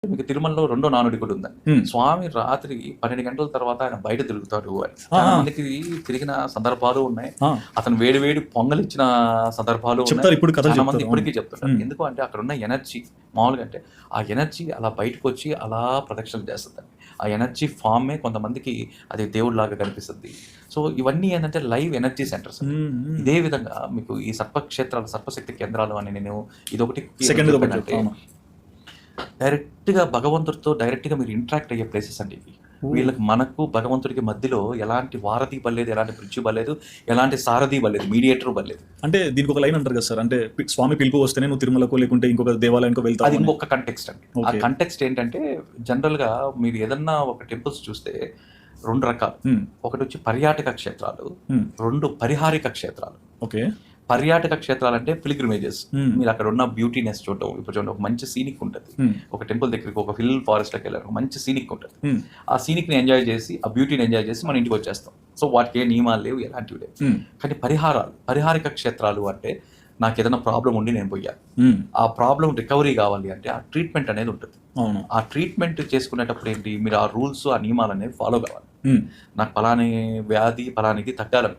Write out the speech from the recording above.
మీకు తిరుమలలో రెండో నానుడి కూడా ఉందండి. హ్మ్. స్వామి రాత్రి 12 గంటల తర్వాత ఆయన బయట తిరుగుతాడు అని. ఆ! చాలా ఆ! మందికి తిరిగిన సందర్భాలు ఉన్నాయి. ఆ! అతను వేడి వేడి పొంగలిచ్చిన సందర్భాలు ఉన్నాయి. చెప్తారు, ఇప్పుడు కథలు చాలా మంది చెప్తారు. అవును. ఇప్పటికీ చెప్తుంటారు. హ్మ్. ఎందుకు అంటే అక్కడున్న ఎనర్జీ మామూలుగా అంటే ఆ ఎనర్జీ అలా బయటకొచ్చి అలా ప్రదక్షిణలు చేస్తదండి. ఆ ఎనర్జీ ఫార్మే కొంతమందికి అది దేవుడిలాగా కనిపిస్తది. సో ఇవన్నీ ఏంటంటే లైవ్ ఎనర్జీ సెంటర్స్ అండి. హ్మ్. హ్మ్. ఇదే విధంగా మీకు ఈ సర్పక్షేత్రాలు, సర్పశక్తి కేంద్రాలు అని నేను ఇదొకటి సెకండ్ ఒకటి చెప్పానంటే చెప్తా. అవును. డైరెక్ట్‌గా భగవంతుడితో డైరెక్ట్‌గా మీరు ఇంటరాక్ట్ అయ్యే ప్లేసెస్ అండి ఇవి. ఓహ్! వీళ్ళకి మనకు భగవంతుడికి మధ్యలో ఎలాంటి వారధి బల్లేదు, ఎలాంటి బ్రిడ్జ్ బల్లేదు, ఎలాంటి సారథి బల్లేదు, మీడియేటర్ బల్లేదు. అంటే దీనికి ఒక లైన్ అంటారు కదా సార్. అంటే స్వామి పిలుపు వస్తేనే నువ్వు తిరుమలకో లేకుంటే ఇంకొక దేవాలయానికో అది వెళ్తావు అని. ఇంకొక కంటెక్స్ట్ అండి. ఆ ఓకే. కంటెక్స్ట్ ఏంటంటే జనరల్‌గా మీరు ఏదన్నా ఒక టెంపుల్స్ చూస్తే 2 రకాలు. హ్మ్. ఒకటొచ్చి పర్యాటక క్షేత్రాలు, హ్మ్. 2 పరిహారిక క్షేత్రాలు. ఓకే. పర్యాటక క్షేత్రాలంటే పిల్గ్రిమేజెస్. హ్మ్. మీరు అక్కడ ఉన్న బ్యూటీనెస్ చూడటం. ఇప్పుడు చూడండి ఒక మంచి సీనిక్ ఉంటది. హ్మ్. ఒక టెంపుల్ దగ్గరికి ఒక హిల్ ఫారెస్ట్‌లోకి వెళ్లారు. ఒక మంచి సీనిక్ ఉంటది. హ్మ్. ఆ సీనిక్‌ని ఎంజాయ్ చేసి, ఆ బ్యూటీని ఎంజాయ్ చేసి మన ఇంటికి వచ్చేస్తాం. సో వాటికి ఏ నియమాలు లేవు, ఎలాంటివి లేవు. హ్మ్. కానీ పరిహారిక క్షేత్రాలు అంటే నాకేదైనా ప్రాబ్లమ్ ఉండి నేను పోయా. హ్మ్. ఆ ప్రాబ్లమ్ రికవరీ కావాలి అంటే ఆ ట్రీట్మెంట్ అనేది ఉంటుంది. అవును. ఆ ట్రీట్మెంట్ చేసుకునేటప్పుడు ఏంటి మీరు ఆ రూల్స్, ఆ నియమాలనేవి ఫాలో కావాలి. హ్మ్. నాకు పలాని వ్యాధి, పలానిది తగ్గాలనుకో